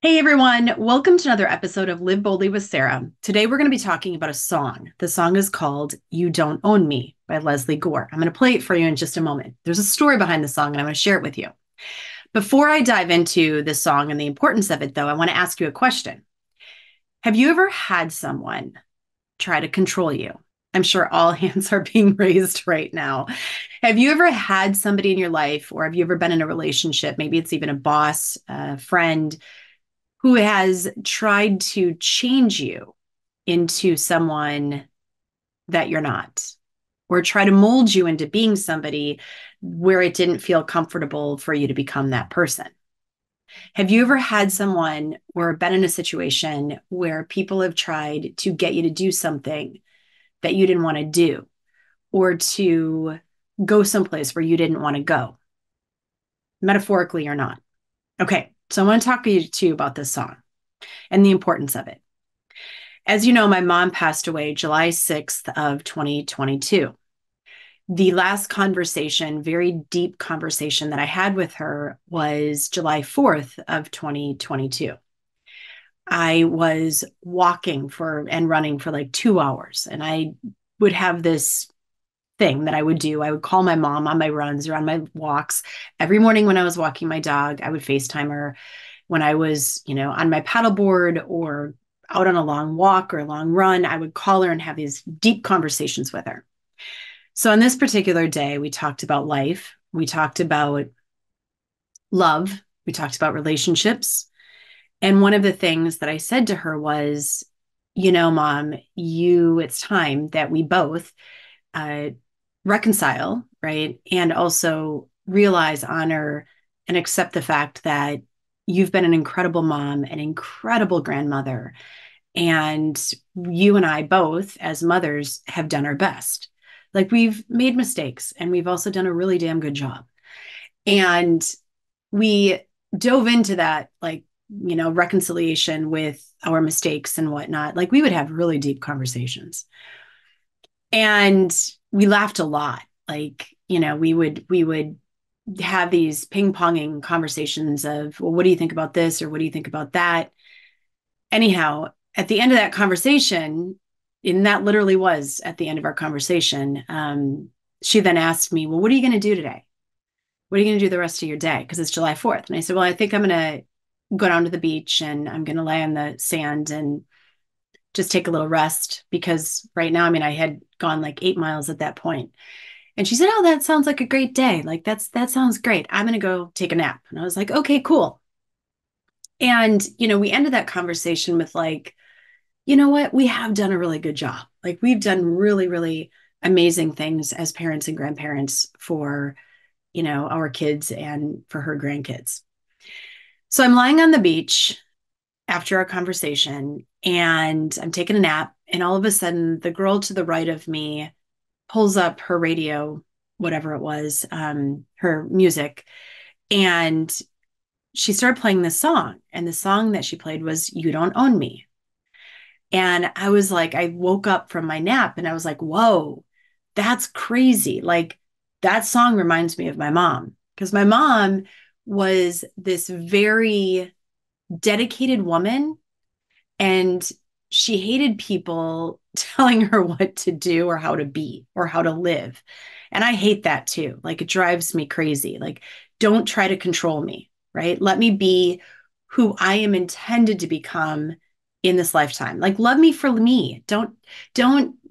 Hey everyone, welcome to another episode of Live Boldly with Sara. Today we're going to be talking about a song. The song is called You Don't Own Me by Lesley Gore. I'm going to play it for you in just a moment. There's a story behind the song and I'm going to share it with you. Before I dive into this song and the importance of it, though, I want to ask you a question. Have you ever had someone try to control you? I'm sure all hands are being raised right now. Have you ever had somebody in your life, or have you ever been in a relationship? Maybe it's even a boss, a friend who has tried to change you into someone that you're not, or try to mold you into being somebody where it didn't feel comfortable for you to become that person. Have you ever had someone or been in a situation where people have tried to get you to do something that you didn't want to do, or to go someplace where you didn't want to go, metaphorically or not? Okay, so I want to talk to you about this song and the importance of it. As you know, my mom passed away July 6th of 2022. The last conversation, very deep conversation that I had with her was July 4th of 2022. I was walking for and running for like 2 hours, and I would have this thing that I would do. I would call my mom on my runs or on my walks. Every morning when I was walking my dog, I would FaceTime her. When I was, on my paddleboard or out on a long walk or a long run, I would call her and have these deep conversations with her. So on this particular day, we talked about life. We talked about love. We talked about relationships. And one of the things that I said to her was, Mom, it's time that we both uh, reconcile, right? And also realize, honor, and accept the fact that you've been an incredible mom, an incredible grandmother. And you and I both, as mothers, have done our best. Like, we've made mistakes and we've also done a really damn good job. And we dove into that, like, reconciliation with our mistakes and whatnot. Like, we would have really deep conversations. And we laughed a lot. Like, we would have these ping-ponging conversations of, well, what do you think about this? Or what do you think about that? Anyhow, at the end of that conversation, and that literally was at the end of our conversation, she then asked me, well, what are you going to do today? What are you going to do the rest of your day? Because it's July 4th. And I said, well, I think I'm going to go down to the beach and I'm going to lay on the sand and just take a little rest, because right now, I had gone like 8 miles at that point. And she said, oh, that sounds like a great day. Like, that sounds great. I'm going to go take a nap. And I was like, okay, cool. And, we ended that conversation with like, you know what? We have done a really good job. Like, we've done really, really amazing things as parents and grandparents for, our kids and for her grandkids. So I'm lying on the beach after our conversation and I'm taking a nap. And all of a sudden, the girl to the right of me pulls up her radio, whatever it was, her music. And she started playing this song. And the song that she played was You Don't Own Me. And I was like, I woke up from my nap and I was like, whoa, that's crazy. Like, that song reminds me of my mom, because my mom was this very dedicated woman, and she hated people telling her what to do or how to be or how to live. And I hate that too. Like, it drives me crazy. Like, don't try to control me, right? Let me be who I am intended to become in this lifetime. Like, love me for me. Don't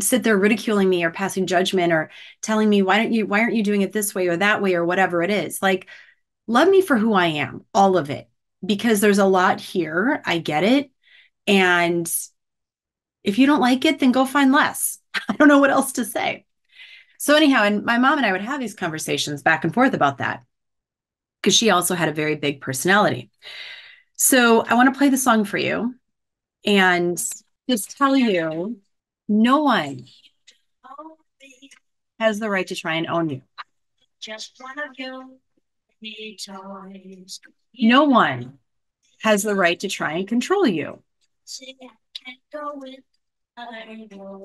sit there ridiculing me or passing judgment or telling me why aren't you doing it this way or that way or whatever it is. Like, love me for who I am, all of it, because there's a lot here. I get it. And if you don't like it, then go find less. I don't know what else to say. So anyhow, and my mom and I would have these conversations back and forth about that, because she also had a very big personality. So I want to play the song for you and just tell you, no one has the right to try and own you. Just one of you needs toys. No one has the right to try and control you,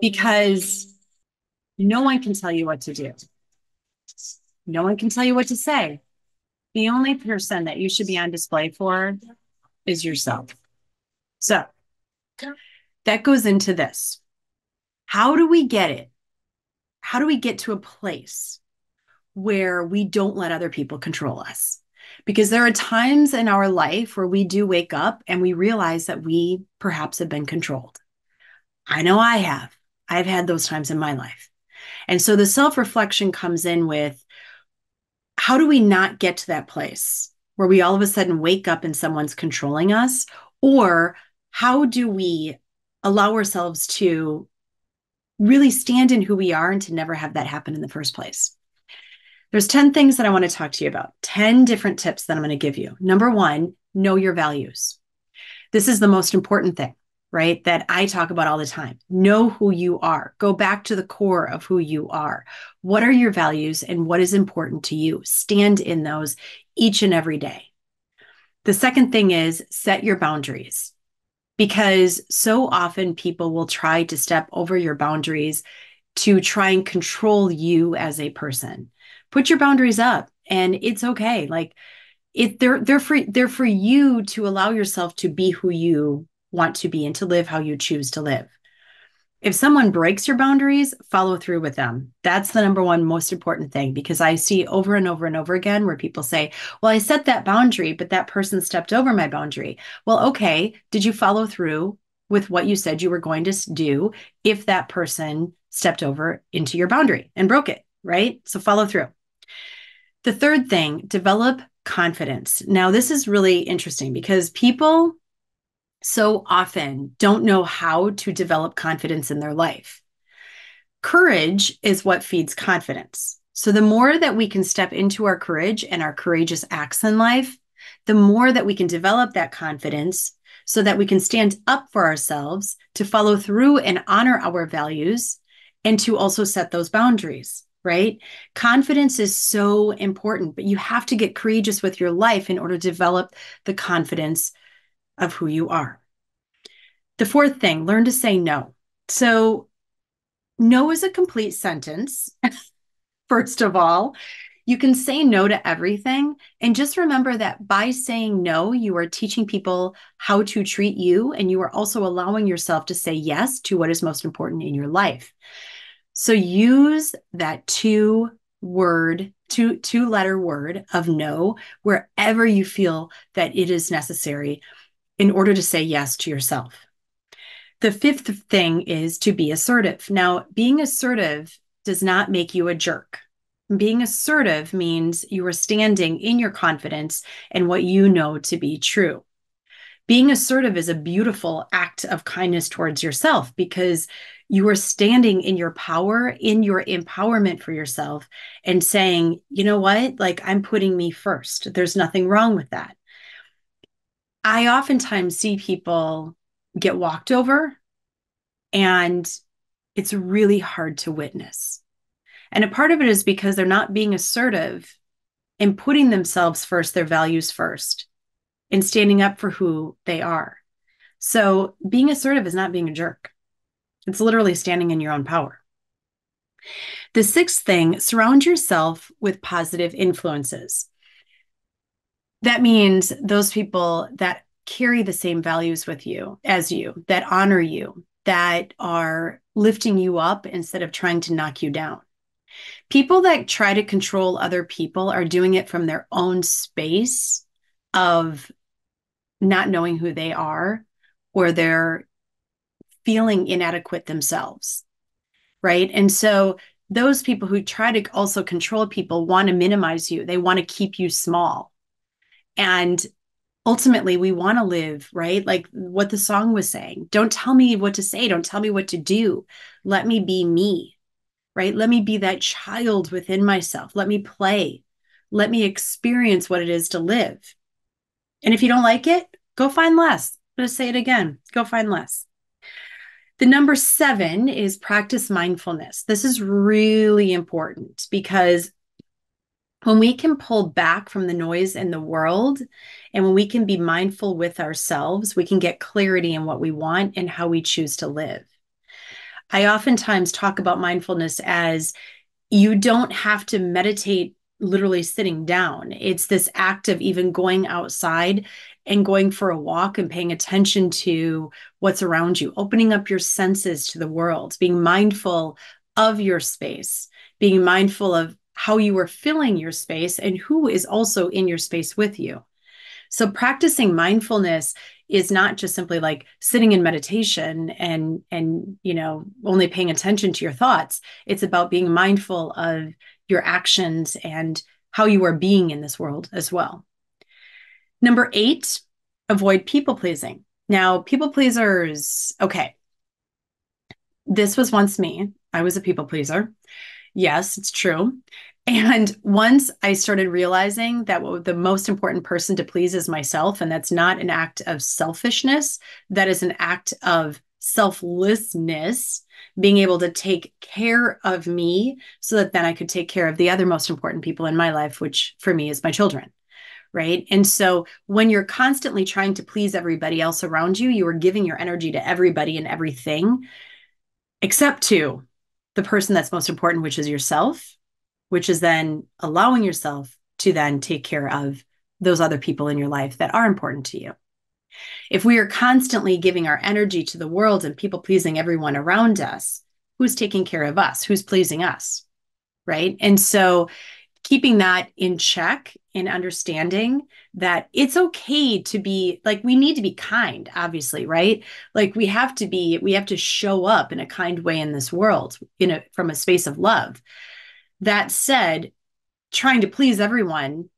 because no one can tell you what to do. No one can tell you what to say. The only person that you should be on display for is yourself. So that goes into this. How do we get it? How do we get to a place where we don't let other people control us? Because there are times in our life where we do wake up and we realize that we perhaps have been controlled. I know I have. I've had those times in my life. And so the self reflection comes in with, how do we not get to that place where we all of a sudden wake up and someone's controlling us? Or how do we allow ourselves to really stand in who we are and to never have that happen in the first place? There's 10 things that I want to talk to you about, 10 different tips that I'm going to give you. Number one, know your values. This is the most important thing, right? That I talk about all the time. Know who you are. Go back to the core of who you are. What are your values and what is important to you? Stand in those each and every day. The second thing is set your boundaries, because so often people will try to step over your boundaries to try and control you as a person. Put your boundaries up and it's okay. Like, they're for you to allow yourself to be who you want to be and to live how you choose to live. If someone breaks your boundaries, follow through with them. That's the number one most important thing, because I see over and over and over again where people say, well, I set that boundary, but that person stepped over my boundary. Well, okay, did you follow through with what you said you were going to do if that person stepped over into your boundary and broke it, right? So follow through. The third thing, develop confidence. Now, this is really interesting because people so often don't know how to develop confidence in their life. Courage is what feeds confidence. So the more that we can step into our courage and our courageous acts in life, the more that we can develop that confidence so that we can stand up for ourselves, to follow through and honor our values, and to also set those boundaries, right? Confidence is so important, but you have to get courageous with your life in order to develop the confidence of who you are. The fourth thing, learn to say no. So, no is a complete sentence. First of all, you can say no to everything. And just remember that by saying no, you are teaching people how to treat you. And you are also allowing yourself to say yes to what is most important in your life. So use that two-letter word of no wherever you feel that it is necessary in order to say yes to yourself. The fifth thing is to be assertive. Now, being assertive does not make you a jerk. Being assertive means you are standing in your confidence and what you know to be true. Being assertive is a beautiful act of kindness towards yourself, because you are standing in your power, in your empowerment for yourself, and saying, you know what, like, I'm putting me first. There's nothing wrong with that. I oftentimes see people get walked over, and it's really hard to witness. And a part of it is because they're not being assertive and putting themselves first, their values first, and standing up for who they are. So being assertive is not being a jerk. It's literally standing in your own power. The sixth thing, surround yourself with positive influences. That means those people that carry the same values with you as you, that honor you, that are lifting you up instead of trying to knock you down. People that try to control other people are doing it from their own space of not knowing who they are, or they're feeling inadequate themselves, right? And so those people who try to also control people want to minimize you. They want to keep you small. And ultimately, we want to live, right? Like what the song was saying. Don't tell me what to say. Don't tell me what to do. Let me be me, right? Let me be that child within myself. Let me play. Let me experience what it is to live. And if you don't like it, go find less. I'm going to say it again. Go find less. The number 7 is practice mindfulness. This is really important, because when we can pull back from the noise in the world, and when we can be mindful with ourselves, we can get clarity in what we want and how we choose to live. I oftentimes talk about mindfulness as, you don't have to meditate literally sitting down. It's this act of even going outside and going for a walk and paying attention to what's around you, opening up your senses to the world, being mindful of your space, being mindful of how you are filling your space and who is also in your space with you. So practicing mindfulness is not just simply like sitting in meditation and only paying attention to your thoughts. It's about being mindful of your actions and how you are being in this world as well. Number 8, avoid people pleasing. Now, people pleasers, okay. This was once me. I was a people pleaser. Yes, it's true. And once I started realizing that the most important person to please is myself, and that's not an act of selfishness, that is an act of selflessness, being able to take care of me so that then I could take care of the other most important people in my life, which for me is my children. Right. And so when you're constantly trying to please everybody else around you, you are giving your energy to everybody and everything except to the person that's most important, which is yourself, which is then allowing yourself to then take care of those other people in your life that are important to you. If we are constantly giving our energy to the world and people pleasing everyone around us, who's taking care of us? Who's pleasing us? Right. And so keeping that in check and understanding that it's okay to be like, we need to be kind, obviously, right? Like we have to show up in a kind way in this world, from a space of love. That said, trying to please everyone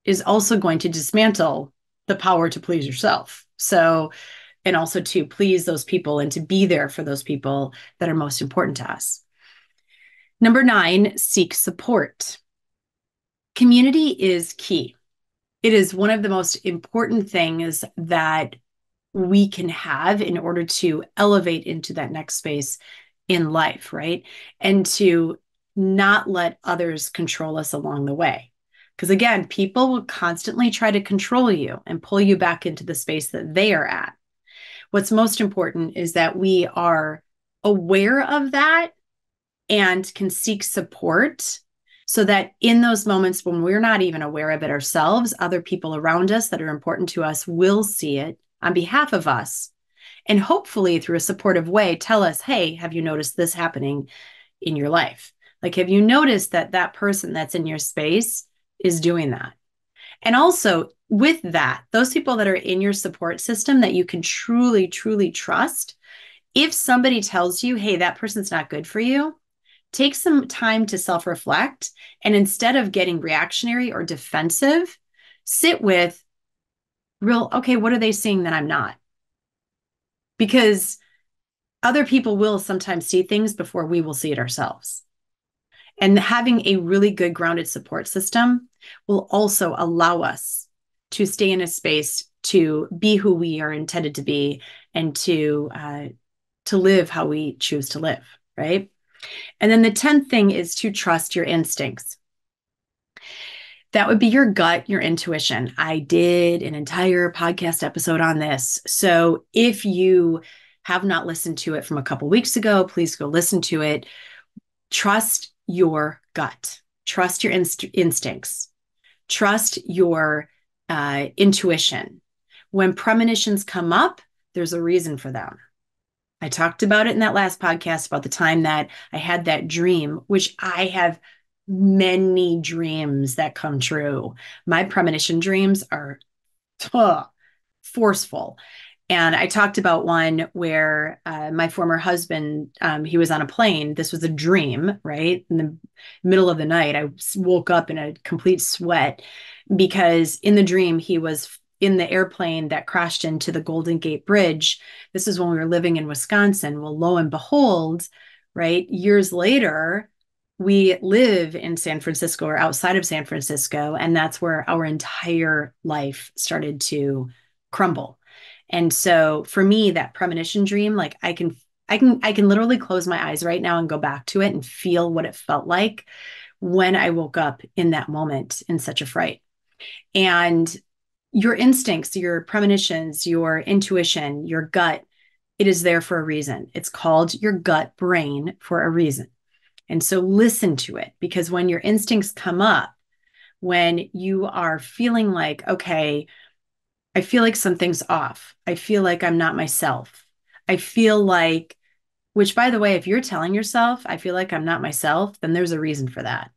is also going to dismantle the power to please yourself. So, and also to please those people and to be there for those people that are most important to us. Number 9, seek support. Community is key. It is one of the most important things that we can have in order to elevate into that next space in life, right? And to not let others control us along the way. Because again, people will constantly try to control you and pull you back into the space that they are at. What's most important is that we are aware of that and can seek support so that in those moments when we're not even aware of it ourselves, other people around us that are important to us will see it on behalf of us. And hopefully through a supportive way, tell us, hey, have you noticed this happening in your life? Like, have you noticed that that person that's in your space is doing that? And also with that, those people that are in your support system that you can truly, truly trust, if somebody tells you, hey, that person's not good for you, take some time to self-reflect. And instead of getting reactionary or defensive, sit with okay, what are they seeing that I'm not? Because other people will sometimes see things before we will see it ourselves. And having a really good grounded support system will also allow us to stay in a space to be who we are intended to be and to live how we choose to live, right? And then the 10th thing is to trust your instincts. That would be your gut, your intuition. I did an entire podcast episode on this. So if you have not listened to it from a couple weeks ago, please go listen to it. Trust your gut. Trust your instincts. Trust your intuition. When premonitions come up, there's a reason for them. I talked about it in that last podcast about the time that I had that dream, which I have many dreams that come true. My premonition dreams are forceful. And I talked about one where my former husband, he was on a plane. This was a dream, right? In the middle of the night, I woke up in a complete sweat because in the dream, he was in the airplane that crashed into the Golden Gate Bridge. This is when we were living in Wisconsin. Well, lo and behold, right, years later, we live in San Francisco or outside of San Francisco, and that's where our entire life started to crumble. And so for me, that premonition dream, like I can literally close my eyes right now and go back to it and feel what it felt like when I woke up in that moment in such a fright. And your instincts, your premonitions, your intuition, your gut, it is there for a reason. It's called your gut brain for a reason. And so listen to it, because when your instincts come up, when you are feeling like, okay, I feel like something's off. I feel like I'm not myself. I feel like, which by the way, if you're telling yourself, I feel like I'm not myself, then there's a reason for that.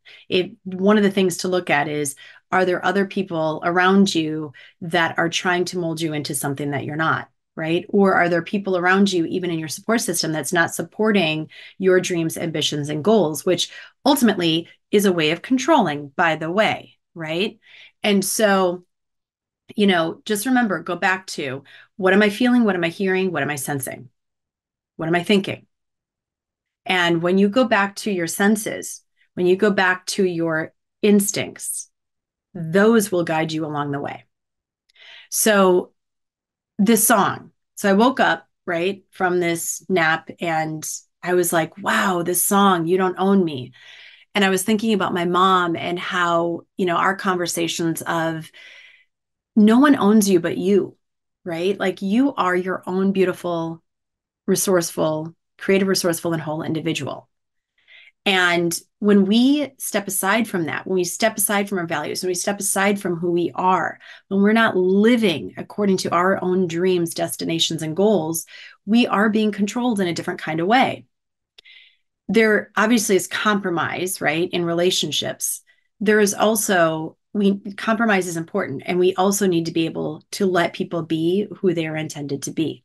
One of the things to look at is, are there other people around you that are trying to mold you into something that you're not? Right? Or are there people around you, even in your support system, that's not supporting your dreams, ambitions, and goals, which ultimately is a way of controlling, by the way, right? And so, just remember, go back to, what am I feeling? What am I hearing? What am I sensing? What am I thinking? And when you go back to your senses, when you go back to your instincts, those will guide you along the way. So, this song. So, I woke up, right, from this nap and I was like, wow, this song, You Don't Own Me. And I was thinking about my mom and how, our conversations of, no one owns you but you, right? Like, you are your own beautiful, resourceful, creative, resourceful, and whole individual. And when we step aside from that, when we step aside from our values, when we step aside from who we are, when we're not living according to our own dreams, destinations, and goals, we are being controlled in a different kind of way. There obviously is compromise, right, in relationships. There is also, compromise is important, and we also need to be able to let people be who they are intended to be.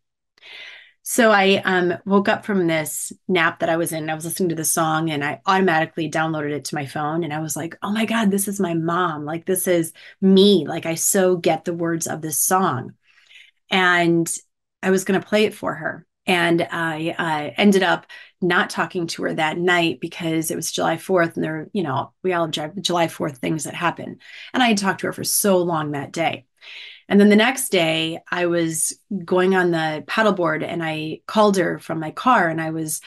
So I woke up from this nap that I was in. I was listening to the song and I automatically downloaded it to my phone. And I was like, oh my God, this is my mom. Like, this is me. Like, I so get the words of this song. And I was going to play it for her. And I ended up not talking to her that night because it was July 4th. And we all have July 4th things that happen. And I had talked to her for so long that day. And then the next day, I was going on the paddleboard and I called her from my car and I was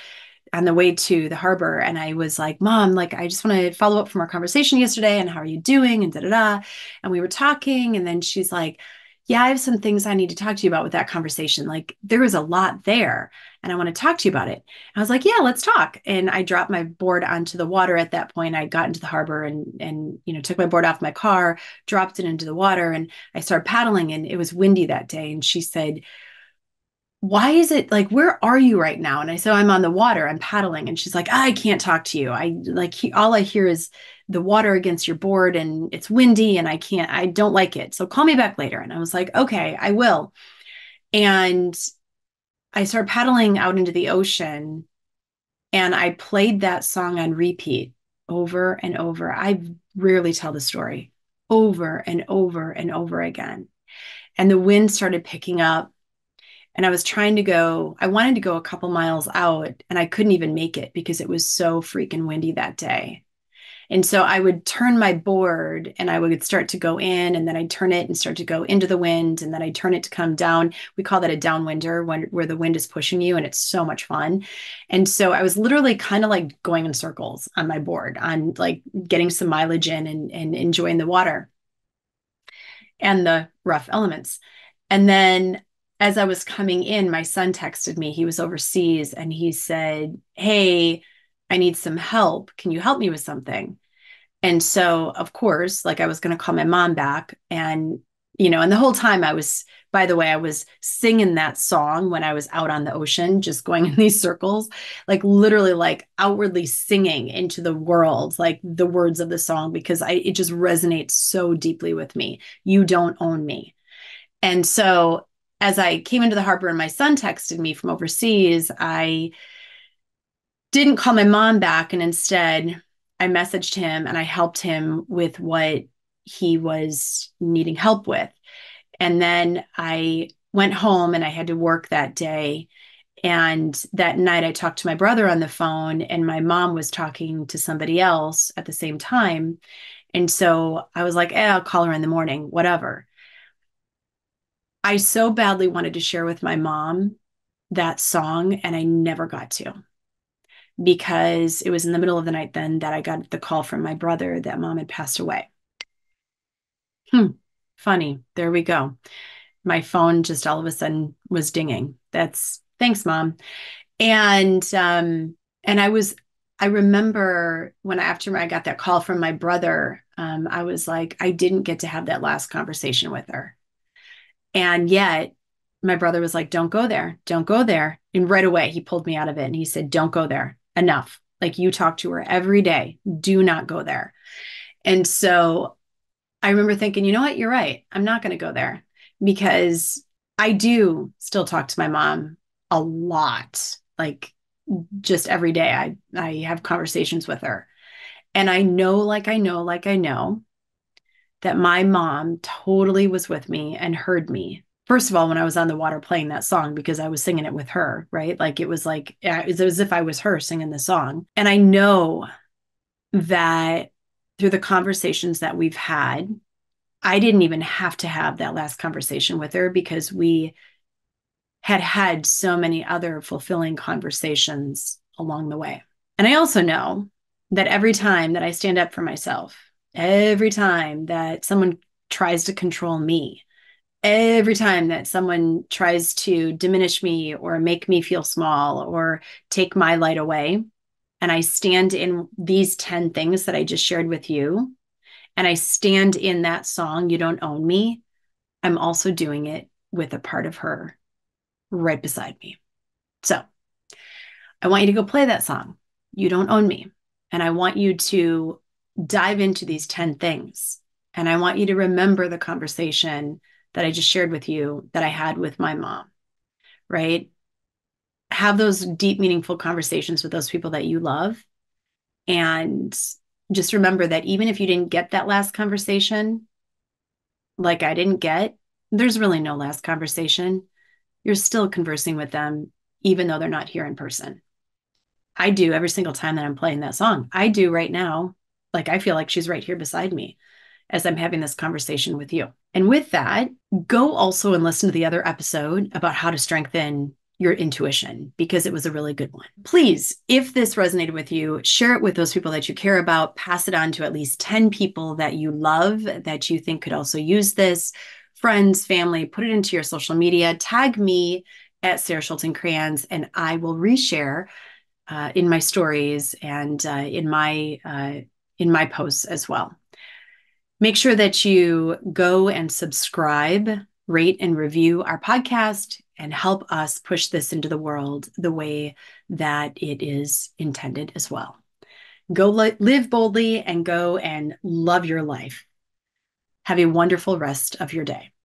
on the way to the harbor and I was like, Mom, like, I just want to follow up from our conversation yesterday and how are you doing? And da da da. And we were talking. And then she's like, yeah, I have some things I need to talk to you about with that conversation. Like, there was a lot there and I want to talk to you about it. And I was like, yeah, let's talk. And I dropped my board onto the water at that point. I got into the harbor and took my board off my car, dropped it into the water, and I started paddling. And it was windy that day. And she said, why is it like, where are you right now? And I said, I'm on the water, I'm paddling. And she's like, I can't talk to you. All I hear is the water against your board and it's windy and I don't like it. So call me back later. And I was like, okay, I will. And I started paddling out into the ocean and I played that song on repeat over and over. I rarely tell the story, over and over and over again. And the wind started picking up and I wanted to go a couple miles out and I couldn't even make it because it was so freaking windy that day. And so I would turn my board and I would start to go in and then I'd turn it and start to go into the wind and then I'd turn it to come down. We call that a downwinder, where the wind is pushing you and it's so much fun. And so I was literally kind of like going in circles on my board, on like getting some mileage in and enjoying the water and the rough elements. And then as I was coming in, my son texted me. He was overseas and he said, hey, I need some help. Can you help me with something? And so, of course, like, I was going to call my mom back. And the whole time by the way, I was singing that song when I was out on the ocean, just going in these circles, like literally like outwardly singing into the world, like the words of the song, because it just resonates so deeply with me. You don't own me. And so as I came into the harbor and my son texted me from overseas, I didn't call my mom back. And instead, I messaged him and I helped him with what he was needing help with. And then I went home and I had to work that day. And that night, I talked to my brother on the phone, and my mom was talking to somebody else at the same time. And so I was like, I'll call her in the morning, whatever. I so badly wanted to share with my mom that song, and I never got to, because it was in the middle of the night then that I got the call from my brother that mom had passed away. Funny. There we go. My phone just all of a sudden was dinging. Thanks, mom. And I I remember when after I got that call from my brother, I was like, I didn't get to have that last conversation with her. And yet my brother was like, don't go there. Don't go there. And right away he pulled me out of it and he said, don't go there. Enough. Like you talk to her every day. Do not go there. And so I remember thinking, you know what? You're right. I'm not going to go there because I do still talk to my mom a lot. Like just every day I have conversations with her. And I know, I know that my mom totally was with me and heard me. First of all, when I was on the water playing that song, because I was singing it with her, right? Like it was like, it was as if I was her singing the song. And I know that through the conversations that we've had, I didn't even have to have that last conversation with her because we had had so many other fulfilling conversations along the way. And I also know that every time that I stand up for myself, every time that someone tries to control me, every time that someone tries to diminish me or make me feel small or take my light away, and I stand in these 10 things that I just shared with you, and I stand in that song, You Don't Own Me, I'm also doing it with a part of her right beside me. So I want you to go play that song, You Don't Own Me. And I want you to dive into these 10 things. And I want you to remember the conversation that I just shared with you that I had with my mom, right? Have those deep, meaningful conversations with those people that you love. And just remember that even if you didn't get that last conversation, like I didn't get, there's really no last conversation. You're still conversing with them, even though they're not here in person. I do every single time that I'm playing that song. I do right now. Like I feel like she's right here beside me as I'm having this conversation with you. And with that, go also and listen to the other episode about how to strengthen your intuition because it was a really good one. Please, if this resonated with you, share it with those people that you care about, pass it on to at least 10 people that you love that you think could also use this, friends, family, put it into your social media, tag me at Sara Schulten Crayons, and I will reshare in my stories and in my posts as well. Make sure that you go and subscribe, rate, and review our podcast and help us push this into the world the way that it is intended as well. Go live boldly and go and love your life. Have a wonderful rest of your day.